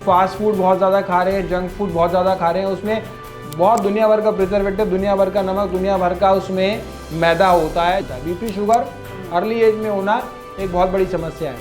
Fast food बहुत ज़्यादा खा रहे हैं, जंक फूड बहुत ज़्यादा खा रहे हैं, उसमें बहुत दुनिया भर का प्रिजर्वेटिव, दुनिया भर का नमक, दुनिया भर का उसमें मैदा होता है। बीपी शुगर अर्ली एज में होना एक बहुत बड़ी समस्या है,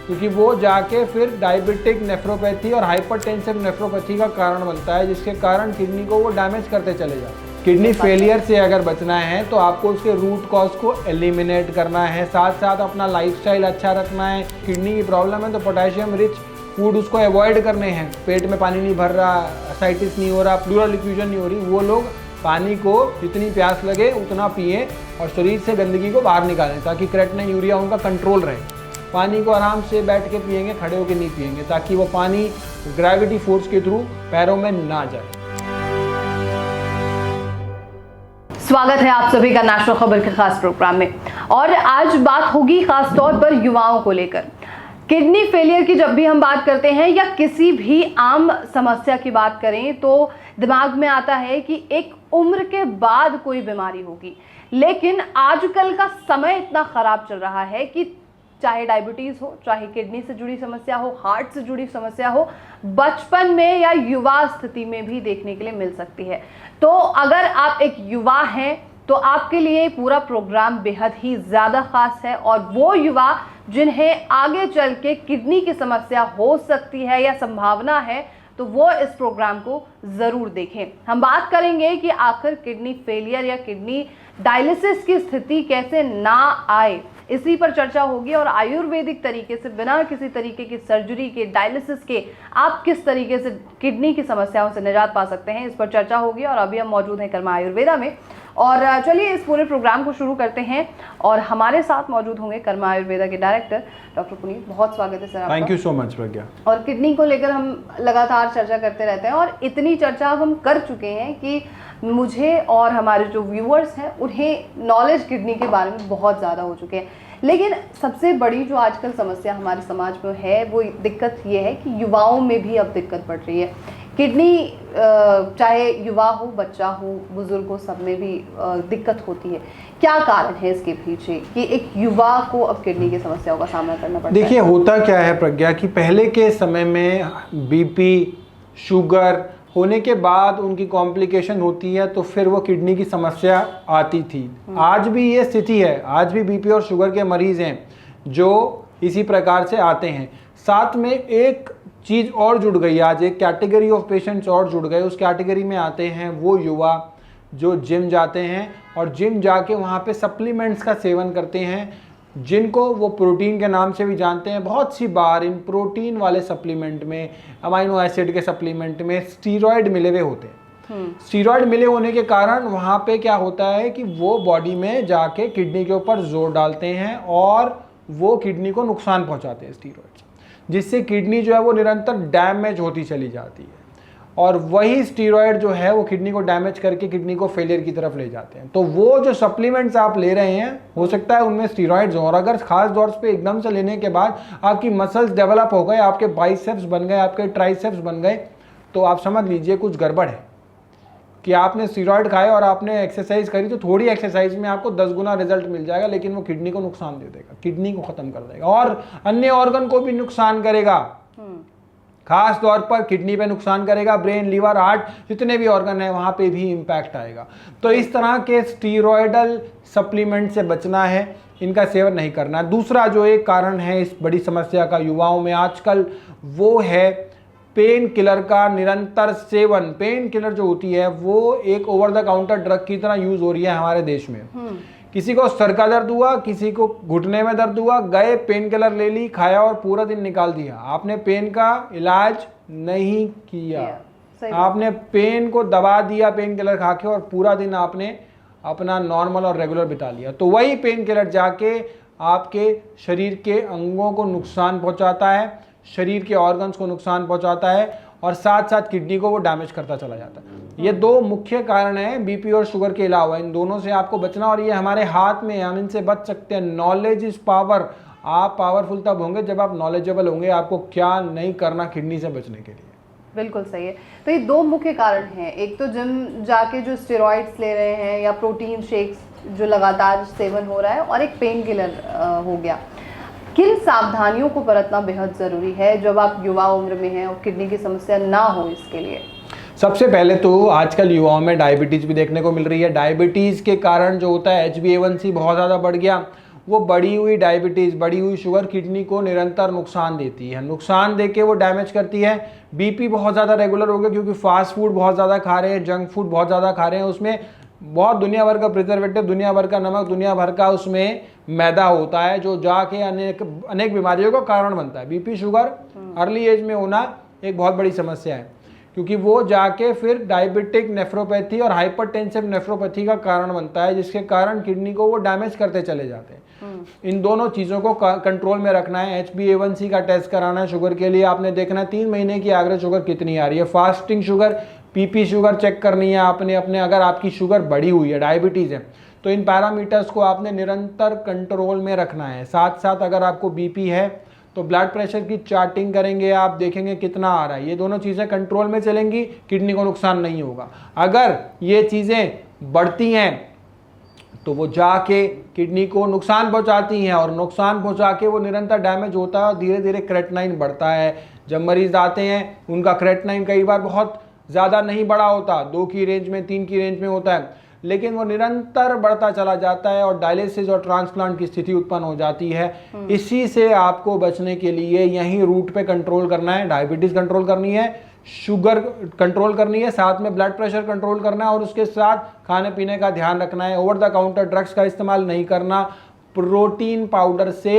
क्योंकि वो जाके फिर डायबिटिक नेफ्रोपैथी और हाइपरटेंसिव नेफ्रोपैथी का कारण बनता है, जिसके कारण किडनी को वो डैमेज करते चले जाते हैं। किडनी फेलियर से अगर बचना है तो आपको उसके रूट कॉज को एलिमिनेट करना है, साथ साथ अपना लाइफस्टाइल अच्छा रखना है। किडनी की प्रॉब्लम है तो पोटेशियम रिच फूड उसको अवॉइड करने हैं। पेट में पानी नहीं भर रहा, असाइटिस नहीं हो रहा, प्लूरल इफ्यूजन नहीं हो रही, वो लोग पानी को जितनी प्यास लगे उतना पिए और शरीर से गंदगी को बाहर निकालें, ताकि क्रेटिनिन, यूरिया उनका कंट्रोल रहे। पानी को आराम से बैठ के पिएंगे, खड़े होकर नहीं पिएंगे, ताकि वो पानी ग्रेविटी फोर्स के थ्रू पैरों में ना जाए। स्वागत है आप सभी का नेशनल खबर के खास प्रोग्राम में। और आज बात होगी खास तौर पर युवाओं को लेकर। किडनी फेलियर की जब भी हम बात करते हैं या किसी भी आम समस्या की बात करें तो दिमाग में आता है कि एक उम्र के बाद कोई बीमारी होगी, लेकिन आजकल का समय इतना खराब चल रहा है कि चाहे डायबिटीज हो, चाहे किडनी से जुड़ी समस्या हो, हार्ट से जुड़ी समस्या हो, बचपन में या युवा स्थिति में भी देखने के लिए मिल सकती है। तो अगर आप एक युवा हैं तो आपके लिए पूरा प्रोग्राम बेहद ही ज़्यादा खास है, और वो युवा जिन्हें आगे चल के किडनी की समस्या हो सकती है या संभावना है, तो वो इस प्रोग्राम को ज़रूर देखें। हम बात करेंगे कि आखिर किडनी फेलियर या किडनी डायलिसिस की स्थिति कैसे ना आए, इसी पर चर्चा होगी। और आयुर्वेदिक तरीके से, बिना किसी तरीके की सर्जरी के, डायलिसिस के, आप किस तरीके से किडनी की समस्याओं से निजात पा सकते हैं, इस पर चर्चा होगी। और अभी हम मौजूद हैं कर्मा आयुर्वेदा में, और चलिए इस पूरे प्रोग्राम को शुरू करते हैं। और हमारे साथ मौजूद होंगे कर्मा आयुर्वेदा के डायरेक्टर डॉक्टर पुनीत। बहुत स्वागत है सर आपका। थैंक यू सो मच प्रज्ञा। और किडनी को लेकर हम लगातार चर्चा करते रहते हैं, और इतनी चर्चा हम कर चुके हैं कि मुझे और हमारे जो व्यूअर्स हैं उन्हें नॉलेज किडनी के बारे में बहुत ज़्यादा हो चुके हैं। लेकिन सबसे बड़ी जो आजकल समस्या हमारे समाज में है, वो दिक्कत ये है कि युवाओं में भी अब दिक्कत बढ़ रही है। किडनी चाहे युवा हो, बच्चा हो, बुजुर्ग हो, सब में भी दिक्कत होती है। क्या कारण है इसके पीछे कि एक युवा को अब किडनी की समस्याओं का सामना करना पड़ता है? देखिए, होता क्या है प्रज्ञा कि पहले के समय में बीपी, शुगर होने के बाद उनकी कॉम्प्लिकेशन होती है तो फिर वो किडनी की समस्या आती थी। आज भी ये स्थिति है, आज भी बीपी और शुगर के मरीज हैं जो इसी प्रकार से आते हैं। साथ में एक चीज़ और जुड़ गई, आज एक कैटेगरी ऑफ पेशेंट्स और जुड़ गए। उस कैटेगरी में आते हैं वो युवा जो जिम जाते हैं और जिम जाके वहाँ पे सप्लीमेंट्स का सेवन करते हैं, जिनको वो प्रोटीन के नाम से भी जानते हैं। बहुत सी बार इन प्रोटीन वाले सप्लीमेंट में, अमाइनो एसिड के सप्लीमेंट में स्टीरॉयड मिले हुए होते हैं। स्टीरॉयड मिले होने के कारण वहाँ पे क्या होता है कि वो बॉडी में जाके किडनी के ऊपर जोर डालते हैं और वो किडनी को नुकसान पहुँचाते हैं स्टीरॉयड, जिससे किडनी जो है वो निरंतर डैमेज होती चली जाती है। और वही स्टीरॉयड जो है वो किडनी को डैमेज करके किडनी को फेलियर की तरफ ले जाते हैं। तो वो जो सप्लीमेंट्स आप ले रहे हैं, हो सकता है उनमें स्टीरॉयड्स हों, और अगर खास तौर पे एकदम से लेने के बाद आपकी मसल्स डेवलप हो गए, आपके बाइसेप्स बन गए, आपके ट्राइसेप्स बन गए, तो आप समझ लीजिए कुछ गड़बड़ है। कि आपने स्टीरॉयड खाए और आपने एक्सरसाइज करी तो थोड़ी एक्सरसाइज में आपको 10 गुना रिजल्ट मिल जाएगा, लेकिन वो किडनी को नुकसान दे देगा, किडनी को खत्म कर देगा और अन्य ऑर्गन को भी नुकसान करेगा। खास तौर पर किडनी पे नुकसान करेगा, ब्रेन, लीवर, हार्ट, जितने भी ऑर्गन है वहाँ पे भी इम्पैक्ट आएगा। तो इस तरह के स्टीरॉयडल सप्लीमेंट से बचना है, इनका सेवन नहीं करना है। दूसरा जो एक कारण है इस बड़ी समस्या का युवाओं में आजकल, वो है पेन किलर का निरंतर सेवन। पेन किलर जो होती है वो एक ओवर द काउंटर ड्रग की तरह यूज हो रही है हमारे देश में। किसी को सर का दर्द हुआ, किसी को घुटने में दर्द हुआ, गए पेन किलर ले ली, खाया और पूरा दिन निकाल दिया। आपने पेन का इलाज नहीं किया, आपने पेन को दबा दिया पेन किलर खा के, और पूरा दिन आपने अपना नॉर्मल और रेगुलर बिता लिया। तो वही पेन किलर जाके आपके शरीर के अंगों को नुकसान पहुंचाता है, शरीर के ऑर्गन्स को नुकसान पहुंचाता है, और साथ साथ किडनी को वो डैमेज करता चला जाता है। ये दो मुख्य कारण हैं बीपी और शुगर के अलावा। इन दोनों से आपको बचना, और ये हमारे हाथ में, हम इनसे बच सकते हैं। Knowledge is power. आप पावरफुल तब होंगे जब आप नॉलेजेबल होंगे आपको क्या नहीं करना किडनी से बचने के लिए। बिल्कुल सही है। तो ये दो मुख्य कारण हैं, एक तो जिम जाके जो स्टेरॉइड्स ले रहे हैं या प्रोटीन शेक्स जो लगातार सेवन हो रहा है, और एक पेन किलर हो गया। किन सावधानियों को बरतना बेहद ज़रूरी है जब आप युवा उम्र में हैं और किडनी की समस्या ना हो इसके लिए? सबसे पहले तो आजकल युवाओं में डायबिटीज़ भी देखने को मिल रही है। डायबिटीज़ के कारण जो होता है HbA1c बहुत ज़्यादा बढ़ गया। वो बढ़ी हुई डायबिटीज़, बढ़ी हुई शुगर किडनी को निरंतर नुकसान देती है, नुकसान देके वो डैमेज करती है। बीपी बहुत ज़्यादा रेगुलर हो गया क्योंकि फास्ट फूड बहुत ज़्यादा खा रहे हैं, जंक फूड बहुत ज़्यादा खा रहे हैं, उसमें बहुत दुनिया भर का प्रिजर्वेटिव, दुनिया भर का नमक, दुनिया भर का उसमें मैदा होता है जो जाके अनेक बीमारियों का कारण बनता है। बीपी शुगर अर्ली एज में होना एक बहुत बड़ी समस्या है क्योंकि वो जाके फिर डायबिटिक नेफ्रोपैथी और हाइपरटेंसिव नेफ्रोपैथी का कारण बनता है, जिसके कारण किडनी को वो डैमेज करते चले जाते हैं। इन दोनों चीज़ों को कंट्रोल में रखना है। HbA1c का टेस्ट कराना है शुगर के लिए। आपने देखना है 3 महीने की एवरेज शुगर कितनी आ रही है। Fasting sugar, PP sugar check करनी है आपने अपने। अगर आपकी शुगर बढ़ी हुई है, डायबिटीज़ है, तो इन पैरामीटर्स को आपने निरंतर कंट्रोल में रखना है। साथ साथ अगर आपको BP है तो ब्लड प्रेशर की चार्टिंग करेंगे, आप देखेंगे कितना आ रहा है। ये दोनों चीज़ें कंट्रोल में चलेंगी, किडनी को नुकसान नहीं होगा। अगर ये चीज़ें बढ़ती हैं तो वो जाके किडनी को नुकसान पहुंचाती हैं और नुकसान पहुंचा के वो निरंतर डैमेज होता है और धीरे धीरे क्रेटनाइन बढ़ता है। जब मरीज आते हैं उनका क्रेटनाइन कई बार बहुत ज़्यादा नहीं बढ़ा होता, 2 की रेंज में, 3 की रेंज में होता है, लेकिन वो निरंतर बढ़ता चला जाता है और डायलिसिस और ट्रांसप्लांट की स्थिति उत्पन्न हो जाती है। इसी से आपको बचने के लिए यही रूट पे कंट्रोल करना है। डायबिटीज़ कंट्रोल करनी है, शुगर कंट्रोल करनी है, साथ में ब्लड प्रेशर कंट्रोल करना है और उसके साथ खाने पीने का ध्यान रखना है। ओवर द काउंटर ड्रग्स का इस्तेमाल नहीं करना, प्रोटीन पाउडर से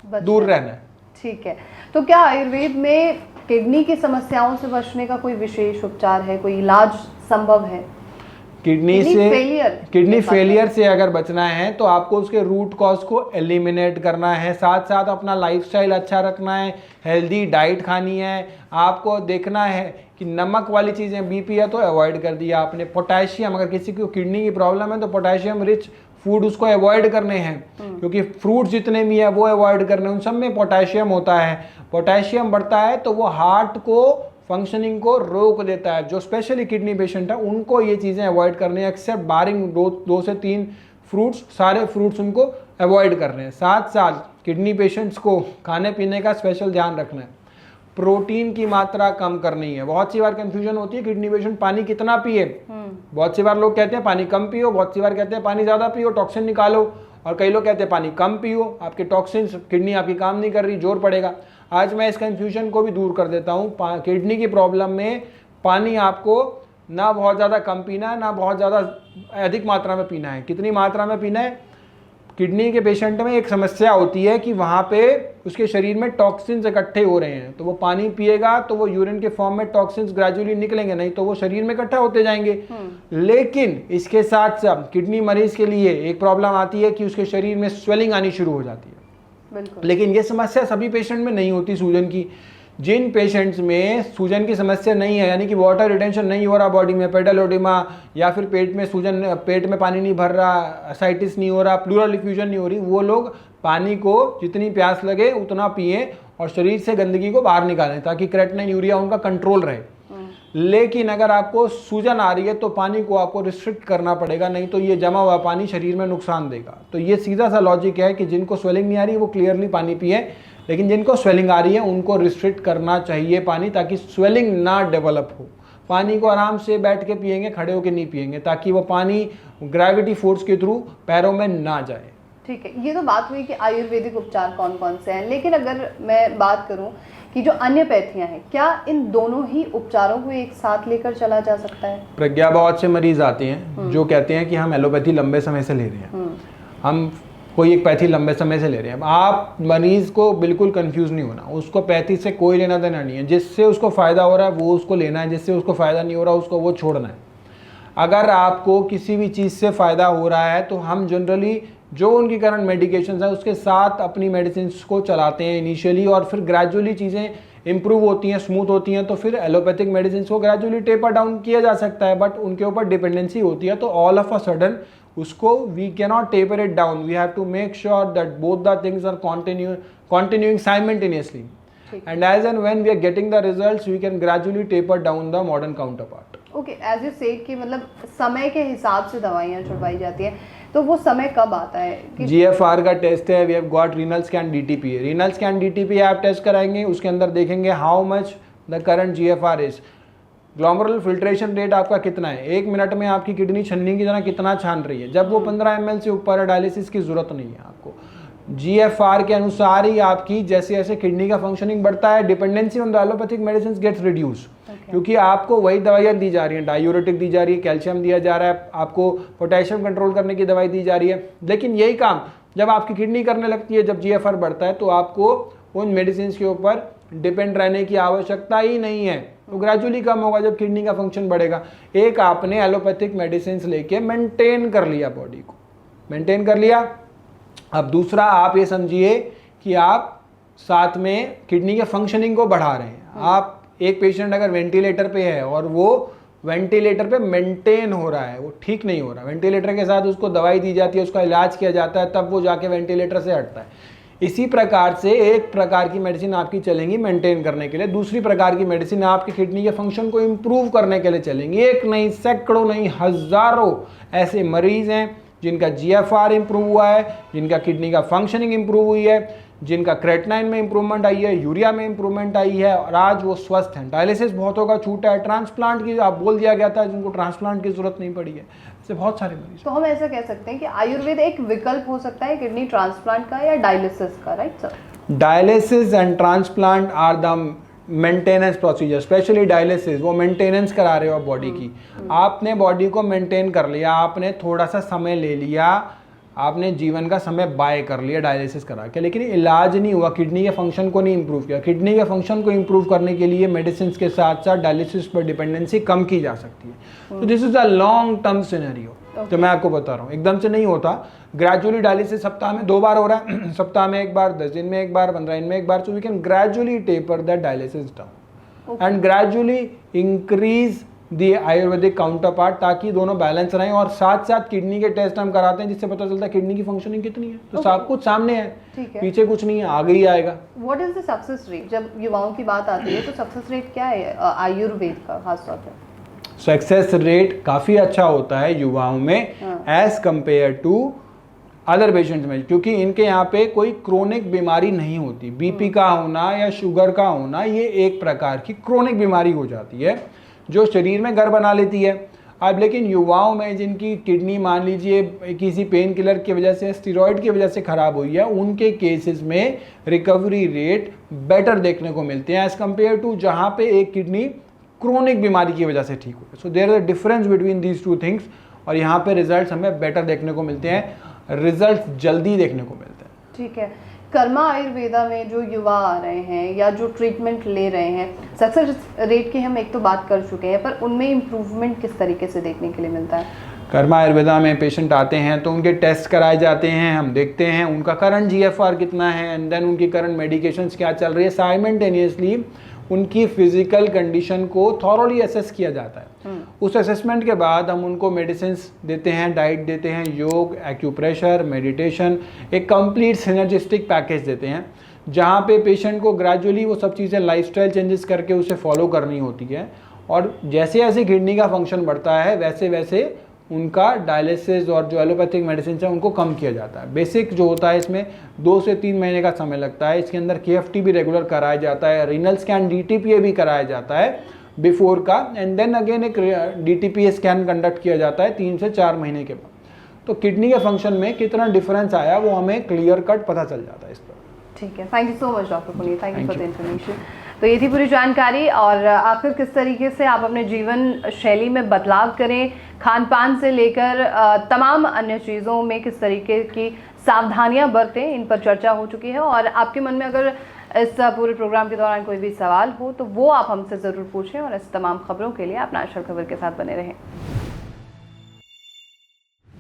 दूर रहना है। ठीक है, तो क्या आयुर्वेद में किडनी की समस्याओं से बचने का कोई विशेष उपचार है, कोई इलाज संभव है? किडनी फेलियर से अगर बचना है तो आपको उसके रूट कॉज को एलिमिनेट करना है। साथ साथ अपना लाइफस्टाइल अच्छा रखना है, हेल्दी डाइट खानी है। आपको देखना है कि नमक वाली चीज़ें, BP है तो अवॉइड कर दिया आपने। पोटेशियम, अगर किसी को किडनी की प्रॉब्लम है तो पोटेशियम रिच फूड उसको अवॉइड करने हैं, क्योंकि फ्रूट जितने भी है वो अवॉइड करने, उन सब में पोटेशियम होता है। पोटेशियम बढ़ता है तो वो हार्ट को फंक्शनिंग को रोक देता है। जो स्पेशली किडनी पेशेंट है उनको ये चीज़ें अवॉइड करनी है, एक्सेप्ट बारिंग 2 से 3 फ्रूट्स, सारे फ्रूट्स उनको अवॉइड करने हैं। साथ साथ किडनी पेशेंट्स को खाने पीने का स्पेशल ध्यान रखना है, प्रोटीन की मात्रा कम करनी है। बहुत सी बार कंफ्यूजन होती है किडनी पेशेंट पानी कितना पिए। बहुत सी बार लोग कहते हैं पानी कम पियो, बहुत सी बार कहते हैं पानी ज़्यादा पियो, टॉक्सिन निकालो, और कई लोग कहते हैं पानी कम पियो, आपके टॉक्सिन्स, किडनी आपकी काम नहीं कर रही, जोर पड़ेगा। आज मैं इस कंफ्यूजन को भी दूर कर देता हूँ। किडनी की प्रॉब्लम में पानी आपको ना बहुत ज़्यादा कम पीना है, ना बहुत ज़्यादा अधिक मात्रा में पीना है। कितनी मात्रा में पीना है? किडनी के पेशेंट में एक समस्या होती है कि वहाँ पे उसके शरीर में टॉक्सिन्स इकट्ठे हो रहे हैं, तो वो पानी पिएगा तो वो यूरिन के फॉर्म में टॉक्सिन्स ग्रेजुअली निकलेंगे, नहीं तो वो शरीर में इकट्ठा होते जाएंगे। लेकिन इसके साथ साथ किडनी मरीज के लिए एक प्रॉब्लम आती है कि उसके शरीर में स्वेलिंग आनी शुरू हो जाती है। लेकिन ये समस्या सभी पेशेंट में नहीं होती सूजन की। जिन पेशेंट्स में सूजन की समस्या नहीं है, यानी कि वाटर रिटेंशन नहीं हो रहा बॉडी में, पेडलोडिमा, या फिर पेट में सूजन, पेट में पानी नहीं भर रहा, असाइटिस नहीं हो रहा, प्लूरल डिफ्यूजन नहीं हो रही, वो लोग पानी को जितनी प्यास लगे उतना पिए और शरीर से गंदगी को बाहर निकालें ताकि क्रेटिनिन, यूरिया उनका कंट्रोल रहे। लेकिन अगर आपको सूजन आ रही है तो पानी को आपको रिस्ट्रिक्ट करना पड़ेगा, नहीं तो ये जमा हुआ पानी शरीर में नुकसान देगा। तो ये सीधा सा लॉजिक है कि जिनको स्वेलिंग नहीं आ रही वो क्लियरली पानी पिए, लेकिन जिनको स्वेलिंग आ रही है उनको रिस्ट्रिक्ट करना चाहिए पानी, ताकि स्वेलिंग ना डेवलप हो। पानी को आराम से बैठ के पिएंगे, खड़े होकर नहीं पिएंगे, ताकि वो पानी ग्रेविटी फोर्स के थ्रू पैरों में ना जाए। ठीक है, ये तो बात हुई कि आयुर्वेदिक उपचार कौन कौन से हैं, लेकिन अगर मैं बात करूं कि जो अन्य पैथियां हैं, क्या इन दोनों ही उपचारों को एक साथ लेकर चला जा सकता है? प्रज्ञा, बहुत से मरीज आते हैं जो कहते हैं कि हम एलोपैथी लंबे समय से ले रहे हैं, हम कोई एक पैथी लंबे समय से ले रहे हैं। आप मरीज को बिल्कुल कंफ्यूज नहीं होना, उसको पैथी से कोई लेना देना नहीं है। जिससे उसको फ़ायदा हो रहा है वो उसको लेना है, जिससे उसको फ़ायदा नहीं हो रहा उसको वो छोड़ना है। अगर आपको किसी भी चीज़ से फ़ायदा हो रहा है तो हम जनरली जो उनकी करंट मेडिकेशन है उसके साथ अपनी मेडिसिन को चलाते हैं इनिशियली, और फिर ग्रेजुअली चीज़ें इंप्रूव होती हैं, स्मूथ होती हैं, तो फिर एलोपैथिक मेडिसिन को ग्रेजुअली टेपर डाउन किया जा सकता है। बट उनके ऊपर डिपेंडेंसी होती है, तो ऑल ऑफ अ सडन उसको we cannot taper it down, we have to make sure that both the things are continuing simultaneously, and as and when we are getting the results we can gradually taper down the modern counterpart. Okay, as you said कि मतलब समय के हिसाब से दवाइयाँ छुड़वाई जाती हैं, तो वो समय कब आता है कि GFR का टेस्ट है, we have got renal scan DTP। Renal scan DTP आप टेस्ट कराएंगे, उसके अंदर देखेंगे how much the current GFR is, glomerular filtration rate आपका कितना है, 1 मिनट में आपकी किडनी छन्नी की तरह कितना छान रही है। जब वो 15 ml से ऊपर है, डायलिसिस की जरूरत नहीं है आपको। GFR के अनुसार ही आपकी जैसे जैसे किडनी का फंक्शनिंग बढ़ता है, dependency on the allopathic medicine gets reduce, क्योंकि आपको वही दवाइयाँ दी जा रही हैं, डायूरेटिक दी जा रही है, कैल्शियम दिया जा रहा है, आपको पोटेशियम कंट्रोल करने की दवाई दी जा रही है। लेकिन यही काम जब आपकी किडनी करने लगती है, जब GFR बढ़ता है, तो आपको उन मेडिसिन के ऊपर डिपेंड रहने की आवश्यकता ही नहीं है। तो ग्रेजुअली कम होगा जब किडनी का फंक्शन बढ़ेगा। एक आपने एलोपैथिक मेडिसिन लेके मेंटेन कर लिया, बॉडी को मेंटेन कर लिया। अब दूसरा आप ये समझिए कि आप साथ में किडनी के फंक्शनिंग को बढ़ा रहे हैं। आप एक पेशेंट अगर वेंटिलेटर पे है और वो वेंटिलेटर पे मेंटेन हो रहा है, वो ठीक नहीं हो रहा, वेंटिलेटर के साथ उसको दवाई दी जाती है, उसका इलाज किया जाता है, तब वो जाके वेंटिलेटर से हटता है। इसी प्रकार से एक प्रकार की मेडिसिन आपकी चलेंगी मेंटेन करने के लिए, दूसरी प्रकार की मेडिसिन आपकी किडनी के फंक्शन को इम्प्रूव करने के लिए चलेंगी। एक नहीं, सैकड़ों नहीं, हजारों ऐसे मरीज हैं जिनका GFR इंप्रूव हुआ है, जिनका किडनी का फंक्शनिंग इंप्रूव हुई है, जिनका क्रेटिनाइन में इंप्रूवमेंट आई है, यूरिया में इंप्रूवमेंट आई है, और आज वो स्वस्थ हैं। डायलिसिस बहुतों का छूटा है, ट्रांसप्लांट की आप बोल दिया गया था जिनको ट्रांसप्लांट की जरूरत नहीं पड़ी है, ऐसे बहुत सारे मरीज। तो हम ऐसा कह सकते हैं कि आयुर्वेद एक विकल्प हो सकता है किडनी ट्रांसप्लांट का या डायलिसिस का, right sir? Dialysis and transplant are the maintenance procedure, specially dialysis, वो मेंटेनेंस करा रहे हो आप बॉडी की। आपने बॉडी को मेंटेन कर लिया, आपने थोड़ा सा समय ले लिया, आपने जीवन का समय बाय कर लिया डायलिसिस करा के, लेकिन इलाज नहीं हुआ, किडनी के फंक्शन को नहीं इंप्रूव किया। किडनी के फंक्शन को इंप्रूव करने के लिए मेडिसिन के साथ साथ डायलिसिस पर डिपेंडेंसी कम की जा सकती है। तो this is a long term scenario जो मैं आपको बता रहा हूँ, एकदम से नहीं होता। ग्रेजुअली डायलिसिस सप्ताह में 2 बार हो रहा है, सप्ताह में 1 बार, 10 दिन में 1 बार, 15 दिन में 1 बार। So we can gradually taper that dialysis down and gradually increase the Ayurvedic counterpart, ताकि दोनों बैलेंस रहें। और साथ साथ किडनी के टेस्ट हम कराते हैं जिससे पता चलता है किडनी की फंक्शनिंग कितनी है। तो सब कुछ सामने है, पीछे कुछ नहीं है, आगे ही आएगा। What is the success rate? जब युवाओं की बात आती है तो सक्सेस रेट क्या है आयुर्वेद का खासतौर पर? सक्सेस रेट काफ़ी अच्छा होता है युवाओं में as compare to other patients में, क्योंकि इनके यहाँ पे कोई क्रोनिक बीमारी नहीं होती। बीपी का होना या शुगर का होना ये एक प्रकार की क्रोनिक बीमारी हो जाती है जो शरीर में घर बना लेती है। अब लेकिन युवाओं में जिनकी किडनी मान लीजिए किसी पेन किलर की वजह से, स्टेरॉइड की वजह से खराब हुई है, उनके केसेस में रिकवरी रेट बेटर देखने को मिलते हैं एज कंपेयर टू जहाँ पे एक किडनी क्रोनिक बीमारी की वजह से ठीक हो। So there is a difference between these two things, और यहाँ पे रिजल्ट्स हमें बेटर देखने को मिलते हैं, रिजल्ट जल्दी देखने को मिलते हैं। ठीक है, कर्मा आयुर्वेदा में जो युवा आ रहे हैं या जो ट्रीटमेंट ले रहे हैं, सक्सेस रेट की हम एक तो बात कर चुके हैं, पर उनमें इम्प्रूवमेंट किस तरीके से देखने के लिए मिलता है? कर्मा आयुर्वेदा में पेशेंट आते हैं तो उनके टेस्ट कराए जाते हैं, हम देखते हैं उनका करंट GFR कितना है एंड देन उनकी करंट मेडिकेशंस क्या चल रही है। साइमल्टेनियसली उनकी फिजिकल कंडीशन को थॉरोली असेस किया जाता है। उस असेसमेंट के बाद हम उनको मेडिसिन्स देते हैं, डाइट देते हैं, योग, एक्यूप्रेशर, मेडिटेशन, एक कंप्लीट सिनर्जिस्टिक पैकेज देते हैं जहाँ पे पेशेंट को ग्रेजुअली वो सब चीज़ें लाइफस्टाइल चेंजेस करके उसे फॉलो करनी होती है। और जैसे जैसे किडनी का फंक्शन बढ़ता है वैसे वैसे उनका डायलिसिस और जो एलोपैथिक मेडिसिन है उनको कम किया जाता है। बेसिक जो होता है इसमें 2 से 3 महीने का समय लगता है। इसके अंदर KFT भी रेगुलर कराया जाता है, रीनल स्कैन DTPA भी कराया जाता है बिफोर का, एंड देन अगेन एक DTPA स्कैन कंडक्ट किया जाता है 3 से 4 महीने के बाद। तो किडनी के फंक्शन में कितना डिफरेंस आया वो हमें क्लियर कट पता चल जाता है इस पर। ठीक है, thank you so much doctor Puneet, thank you for the information. तो ये थी पूरी जानकारी, और आखिर किस तरीके से आप अपने जीवन शैली में बदलाव करें, खान पान से लेकर तमाम अन्य चीज़ों में किस तरीके की सावधानियां बरतें, इन पर चर्चा हो चुकी है। और आपके मन में अगर इस पूरे प्रोग्राम के दौरान कोई भी सवाल हो तो वो आप हमसे ज़रूर पूछें, और इस तमाम खबरों के लिए आप नेशनल खबर के साथ बने रहें।